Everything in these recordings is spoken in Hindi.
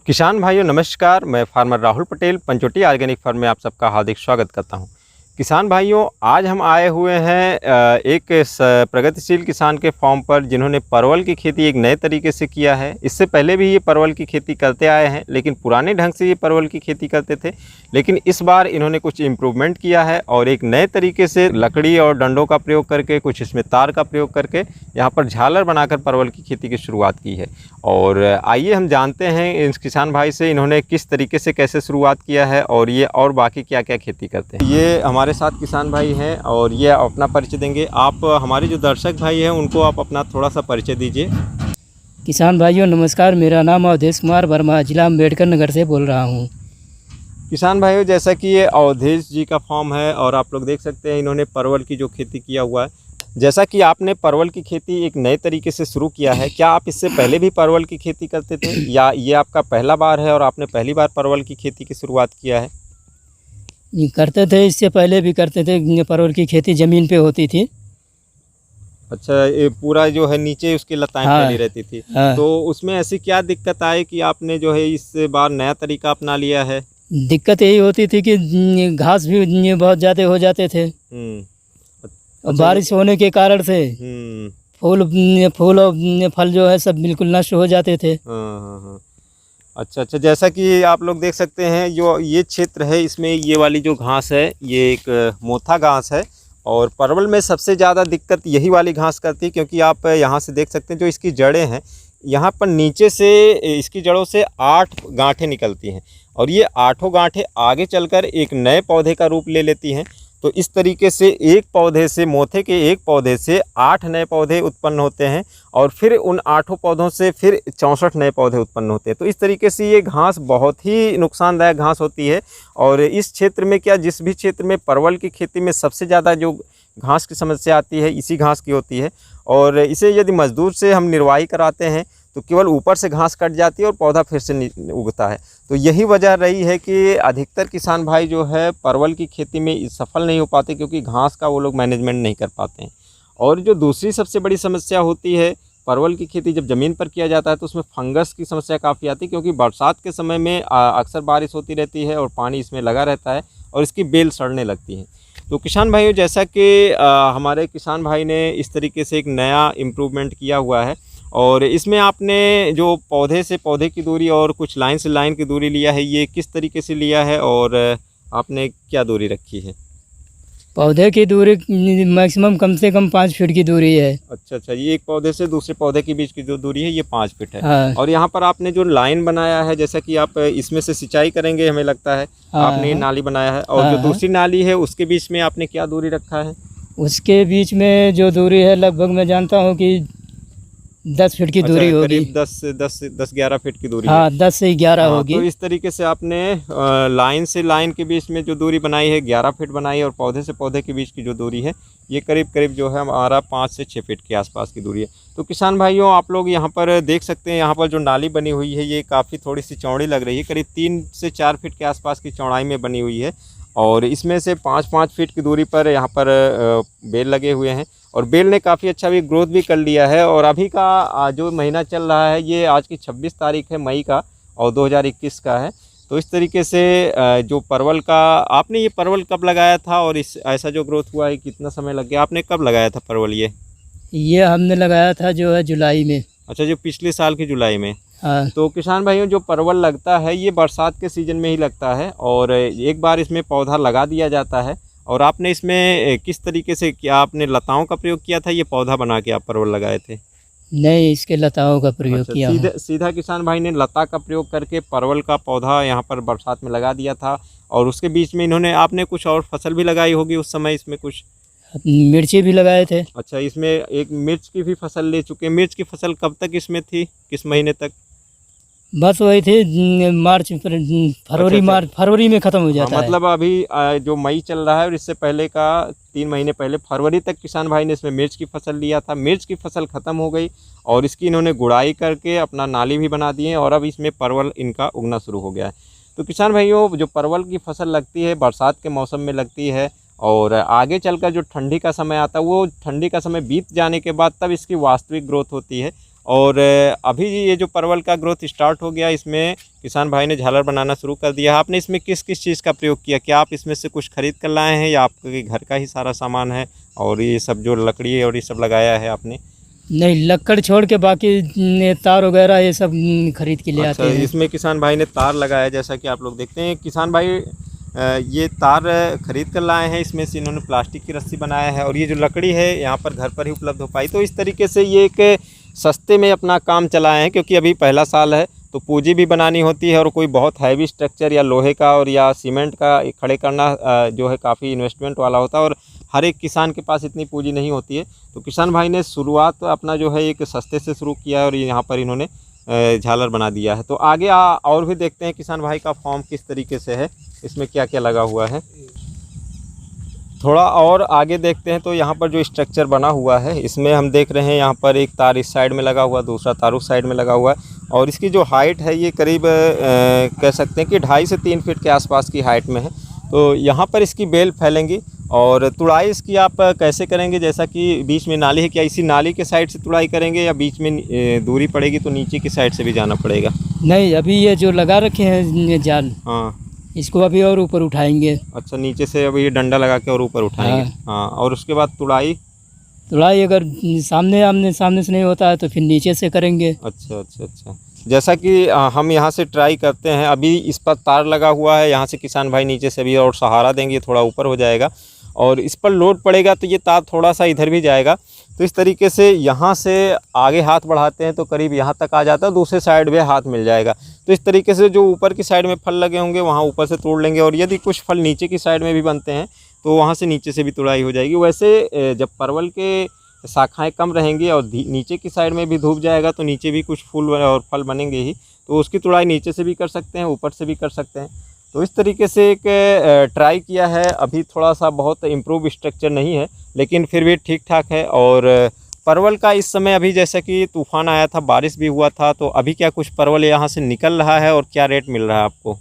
किसान भाइयों नमस्कार। मैं farmer Rahul Patel Panchvati organic farm में आप सबका हार्दिक स्वागत करता हूं। किसान भाइयों आज हम आए हुए हैं एक प्रगतिशील किसान के फार्म पर जिन्होंने परवल की खेती एक नए तरीके से किया है। इससे पहले भी ये परवल की खेती करते आए हैं, लेकिन पुराने ढंग से ये परवल की खेती करते थे। लेकिन इस बार इन्होंने कुछ इम्प्रूवमेंट किया है और एक नए तरीके से लकड़ी और डंडों का प्रयोग करके, कुछ इसमें तार का प्रयोग करके यहाँ पर झालर बनाकर परवल की खेती की शुरुआत की है। और आइए हम जानते हैं इस किसान भाई से इन्होंने किस तरीके से कैसे शुरुआत किया है और ये और बाकी क्या क्या खेती करते हैं। ये हमारे साथ किसान भाई हैं और ये अपना परिचय देंगे। आप हमारे जो दर्शक भाई हैं उनको आप अपना थोड़ा सा परिचय दीजिए। किसान भाइयों नमस्कार, मेरा नाम अवधेश कुमार वर्मा, जिला अम्बेडकर नगर से बोल रहा हूँ। किसान भाइयों जैसा कि ये अवधेश जी का फार्म है और आप लोग देख सकते हैं इन्होंने परवल की जो खेती किया हुआ है। जैसा कि आपने परवल की खेती एक नए तरीके से शुरू किया है, क्या आप इससे पहले भी परवल की खेती करते थे या ये आपका पहला बार है और आपने पहली बार परवल की खेती की शुरुआत किया है? करते थे, इससे पहले भी करते थे। परवल की खेती ज़मीन पे होती थी। अच्छा, ये पूरा जो है नीचे उसकी लताएं फैली रहती थी। तो उसमें ऐसी क्या दिक्कत आई कि आपने जो है इस बार नया तरीका अपना लिया है? दिक्कत यही होती थी कि घास भी बहुत ज़्यादा हो जाते थे। और बारिश होने के कारण से फूल और फल जो है सब बिल्कुल नष्ट हो जाते थे। हाँ। अच्छा, जैसा कि आप लोग देख सकते हैं जो ये क्षेत्र है इसमें ये वाली जो घास है ये एक मोथा घास है और परवल में सबसे ज़्यादा दिक्कत यही वाली घास करती है, क्योंकि आप यहाँ से देख सकते हैं जो इसकी जड़ें हैं यहाँ पर नीचे से इसकी जड़ों से 8 गांठें निकलती हैं और ये 8 गांठें आगे चलकर एक नए पौधे का रूप ले लेती हैं। तो इस तरीके से एक पौधे से, मोथे के एक पौधे से 8 नए पौधे उत्पन्न होते हैं और फिर उन 8 पौधों से फिर 64 नए पौधे उत्पन्न होते हैं। तो इस तरीके से ये घास बहुत ही नुकसानदायक घास होती है। और इस क्षेत्र में क्या, जिस भी क्षेत्र में परवल की खेती में सबसे ज़्यादा जो घास की समस्या आती है इसी घास की होती है। और इसे यदि मजदूर से हम निरवाही कराते हैं तो केवल ऊपर से घास कट जाती है और पौधा फिर से उगता है। तो यही वजह रही है कि अधिकतर किसान भाई जो है परवल की खेती में सफल नहीं हो पाते, क्योंकि घास का वो लोग मैनेजमेंट नहीं कर पाते हैं। और जो दूसरी सबसे बड़ी समस्या होती है परवल की खेती जब ज़मीन पर किया जाता है तो उसमें फंगस की समस्या काफ़ी आती है, क्योंकि बरसात के समय में अक्सर बारिश होती रहती है और पानी इसमें लगा रहता है और इसकी बेल सड़ने लगती है। तो किसान भाइयों जैसा कि हमारे किसान भाई ने इस तरीके से एक नया इम्प्रूवमेंट किया हुआ है और इसमें आपने जो पौधे से पौधे की दूरी और कुछ लाइन से लाइन की दूरी लिया है, ये किस तरीके से लिया है और आपने क्या दूरी रखी है? पौधे की दूरी मैक्सिमम कम से कम 5 फीट की दूरी है। अच्छा, ये एक पौधे से दूसरे पौधे के बीच की जो दूरी है ये 5 फीट है। हाँ। और यहाँ पर आपने जो लाइन बनाया है, जैसा कि आप इसमें से सिंचाई करेंगे हमें लगता है। हाँ। आपने नाली बनाया है और जो दूसरी नाली है उसके बीच में आपने क्या दूरी रखा है? उसके बीच में जो दूरी है लगभग मैं जानता हूँ कि 10 फीट की दूरी होगी। करीब 10-11 फीट की दूरी। हाँ, 10 से 11 होगी। तो इस तरीके से आपने लाइन से लाइन के बीच में जो दूरी बनाई है 11 फीट बनाई है और पौधे से पौधे के बीच की जो दूरी है ये करीब जो है हमारा 5 से 6 फीट के आसपास की दूरी है। तो किसान भाइयों आप लोग यहाँ पर देख सकते हैं, यहाँ पर जो नाली बनी हुई है ये काफ़ी थोड़ी सी चौड़ी लग रही है, करीब 3 से 4 फीट के आसपास की चौड़ाई में बनी हुई है और इसमें से 5-5 फीट की दूरी पर यहाँ पर बेल लगे हुए हैं और बेल ने काफ़ी अच्छा भी ग्रोथ भी कर लिया है। और अभी का जो महीना चल रहा है ये आज की 26 तारीख है मई का और 2021 का है। तो इस तरीके से जो परवल का आपने ये परवल कब लगाया था और इस ऐसा जो ग्रोथ हुआ है कितना समय लग गया? आपने कब लगाया था परवल? ये हमने लगाया था जो है जुलाई में। अच्छा, जो पिछले साल की जुलाई में। हाँ। तो किसान भाइयों जो परवल लगता है ये बरसात के सीज़न में ही लगता है और एक बार इसमें पौधा लगा दिया जाता है। और आपने इसमें किस तरीके से, क्या आपने लताओं का प्रयोग किया था, ये पौधा बना के आप परवल लगाए थे? नहीं, इसके लताओं का प्रयोग किया। सीधा किसान भाई ने लता का प्रयोग करके परवल का पौधा यहाँ पर बरसात में लगा दिया था और उसके बीच में आपने कुछ और फसल भी लगाई होगी उस समय इसमें? कुछ मिर्ची भी लगाए थे। अच्छा, इसमें एक मिर्च की भी फसल ले चुके हैं। मिर्च की फसल कब तक इसमें थी, किस महीने तक? बस वही थे मार्च फरवरी में ख़त्म हो जाता है। मतलब अभी जो मई चल रहा है और इससे पहले का 3 महीने पहले फरवरी तक किसान भाई ने इसमें मिर्च की फसल लिया था। मिर्च की फसल ख़त्म हो गई और इसकी इन्होंने गुड़ाई करके अपना नाली भी बना दिए और अब इसमें परवल इनका उगना शुरू हो गया है। तो किसान भाइयों जो परवल की फसल लगती है बरसात के मौसम में लगती है और आगे चलकर जो ठंडी का समय आता है वो ठंडी का समय बीत जाने के बाद तब इसकी वास्तविक ग्रोथ होती है और अभी ये जो परवल का ग्रोथ स्टार्ट हो गया, इसमें किसान भाई ने झालर बनाना शुरू कर दिया। आपने इसमें किस किस चीज़ का प्रयोग किया? क्या आप इसमें से कुछ खरीद कर लाए हैं या आपके घर का ही सारा सामान है? और ये सब जो लकड़ी और ये सब लगाया है आपने? नहीं, लक्कड़ छोड़ के बाकी तार वगैरह ये सब खरीद के ले अच्छा, आते हैं। इसमें किसान भाई ने तार लगाया, जैसा कि आप लोग देखते हैं। किसान भाई ये तार खरीद कर लाए हैं, इसमें से इन्होंने प्लास्टिक की रस्सी बनाया है और ये जो लकड़ी है यहाँ पर घर पर ही उपलब्ध हो पाई। तो इस तरीके से ये एक सस्ते में अपना काम चलाए हैं, क्योंकि अभी पहला साल है तो पूंजी भी बनानी होती है और कोई बहुत हैवी स्ट्रक्चर या लोहे का और या सीमेंट का खड़े करना जो है काफ़ी इन्वेस्टमेंट वाला होता है और हर एक किसान के पास इतनी पूंजी नहीं होती है। तो किसान भाई ने शुरुआत अपना जो है एक सस्ते से शुरू किया और यहाँ पर इन्होंने झालर बना दिया है। तो आगे और भी देखते हैं किसान भाई का फॉर्म किस तरीके से है, इसमें क्या क्या लगा हुआ है। थोड़ा और आगे देखते हैं तो यहाँ पर जो स्ट्रक्चर बना हुआ है, इसमें हम देख रहे हैं यहाँ पर एक तार इस साइड में लगा हुआ, दूसरा तार उस साइड में लगा हुआ है और इसकी जो हाइट है ये करीब कह सकते हैं कि 2.5 से 3 फीट के आसपास की हाइट में है। तो यहाँ पर इसकी बेल फैलेंगी और तुड़ाई इसकी आप कैसे करेंगे? जैसा कि बीच में नाली है, क्या इसी नाली के साइड से तुड़ाई करेंगे या बीच में दूरी पड़ेगी तो नीचे की साइड से भी जाना पड़ेगा? नहीं, अभी ये जो लगा रखे हैं जाल, हाँ, इसको अभी और ऊपर उठाएंगे। अच्छा, नीचे से अभी ये डंडा लगा के और ऊपर उठाएंगे। हाँ, और उसके बाद तुड़ाई अगर आमने सामने से नहीं होता है तो फिर नीचे से करेंगे। अच्छा अच्छा अच्छा, जैसा कि हम यहाँ से ट्राई करते हैं। अभी इस पर तार लगा हुआ है, यहाँ से किसान भाई नीचे से भी और सहारा देंगे, थोड़ा ऊपर हो जाएगा और इस पर लोड पड़ेगा तो ये तार थोड़ा सा इधर भी जाएगा। तो इस तरीके से यहाँ से आगे हाथ बढ़ाते हैं तो करीब यहाँ तक आ जाता है, दूसरे साइड भी हाथ मिल जाएगा। तो इस तरीके से जो ऊपर की साइड में फल लगे होंगे वहाँ ऊपर से तोड़ लेंगे और यदि कुछ फल नीचे की साइड में भी बनते हैं तो वहाँ से नीचे से भी तुड़ाई हो जाएगी। वैसे जब परवल के शाखाएं कम रहेंगी और नीचे की साइड में भी धूप जाएगा तो नीचे भी कुछ फूल और फल बनेंगे ही, तो उसकी तुड़ाई नीचे से भी कर सकते हैं, ऊपर से भी कर सकते हैं। तो इस तरीके से एक ट्राई किया है। अभी थोड़ा सा बहुत इम्प्रूव स्ट्रक्चर नहीं है लेकिन फिर भी ठीक ठाक है। और परवल का इस समय अभी जैसा कि तूफ़ान आया था, बारिश भी हुआ था, तो अभी क्या कुछ परवल यहाँ से निकल रहा है और क्या रेट मिल रहा है आपको?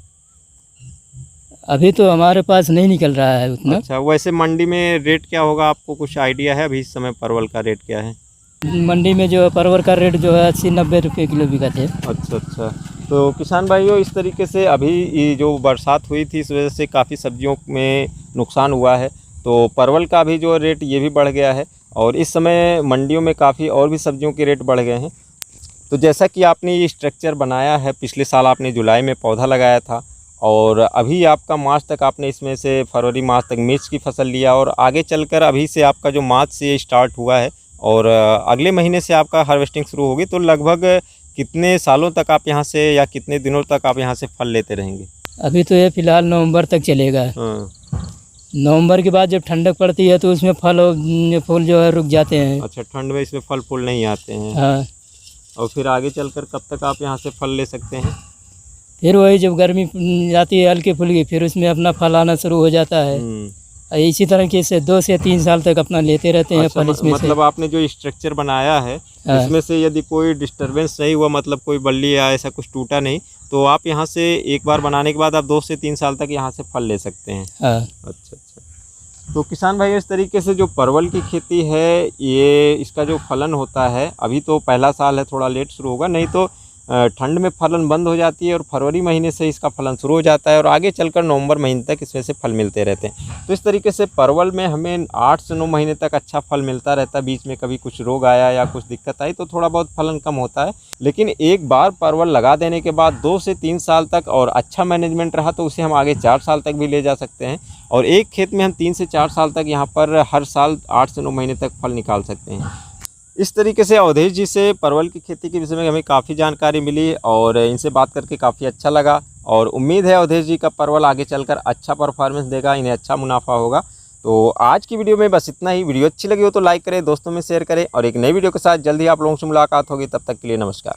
अभी तो हमारे पास नहीं निकल रहा है उतना। अच्छा, वैसे मंडी में रेट क्या होगा, आपको कुछ आइडिया है अभी इस समय परवल का रेट क्या है? मंडी में जो परवल का रेट जो है 80-90 रुपये किलो बिका थे। अच्छा अच्छा, तो किसान भाइयों इस तरीके से अभी ये जो बरसात हुई थी इस वजह से काफ़ी सब्जियों में नुकसान हुआ है, तो परवल का भी जो रेट ये भी बढ़ गया है और इस समय मंडियों में काफ़ी और भी सब्जियों के रेट बढ़ गए हैं। तो जैसा कि आपने ये स्ट्रक्चर बनाया है, पिछले साल आपने जुलाई में पौधा लगाया था और अभी आपका मार्च तक आपने इसमें से फरवरी मार्च तक मिर्च की फसल लिया और आगे चलकर अभी से आपका जो मार्च से स्टार्ट हुआ है और अगले महीने से आपका हार्वेस्टिंग शुरू होगी, तो लगभग कितने सालों तक आप यहाँ से या कितने दिनों तक आप यहाँ से फल लेते रहेंगे? अभी तो ये फिलहाल नवंबर तक चलेगा। हाँ। नवंबर के बाद जब ठंडक पड़ती है तो उसमें फल और फूल जो है रुक जाते हैं। अच्छा, ठंड में इसमें फल फूल नहीं आते हैं। हाँ, और फिर आगे चलकर कब तक आप यहाँ से फल ले सकते हैं? फिर वही जब गर्मी जाती है हल्की फुल्की, फिर उसमें अपना फल आना शुरू हो जाता है। इसी तरीके से 2 से 3 साल तक अपना लेते रहते हैं अच्छा, फल इसमें मतलब से। आपने जो स्ट्रक्चर बनाया है हाँ। इसमें से यदि कोई डिस्टरबेंस नहीं हुआ, मतलब कोई बल्ली या ऐसा कुछ टूटा नहीं, तो आप यहाँ से एक बार बनाने के बाद आप 2 से 3 साल तक यहाँ से फल ले सकते हैं। हाँ। अच्छा अच्छा, तो किसान भाई इस तरीके से जो परवल की खेती है, ये इसका जो फलन होता है, अभी तो पहला साल है, थोड़ा लेट शुरू होगा, नहीं तो ठंड में फलन बंद हो जाती है और फरवरी महीने से इसका फलन शुरू हो जाता है और आगे चलकर नवंबर महीने तक इसमें से फल मिलते रहते हैं। तो इस तरीके से परवल में हमें 8 से 9 महीने तक अच्छा फल मिलता रहता है। बीच में कभी कुछ रोग आया या कुछ दिक्कत आई तो थोड़ा बहुत फलन कम होता है, लेकिन एक बार परवल लगा देने के बाद 2 से 3 साल तक और अच्छा मैनेजमेंट रहा तो उसे हम आगे 4 साल तक भी ले जा सकते हैं और एक खेत में हम 3 से 4 साल तक यहाँ पर हर साल 8 से 9 महीने तक फल निकाल सकते हैं। इस तरीके से अवधेश जी से परवल की खेती के विषय में हमें काफ़ी जानकारी मिली और इनसे बात करके काफ़ी अच्छा लगा और उम्मीद है अवधेश जी का परवल आगे चलकर अच्छा परफॉर्मेंस देगा, इन्हें अच्छा मुनाफा होगा। तो आज की वीडियो में बस इतना ही। वीडियो अच्छी लगी हो तो लाइक करें, दोस्तों में शेयर करें और एक नई वीडियो के साथ जल्दी आप लोगों से मुलाकात होगी। तब तक के लिए नमस्कार।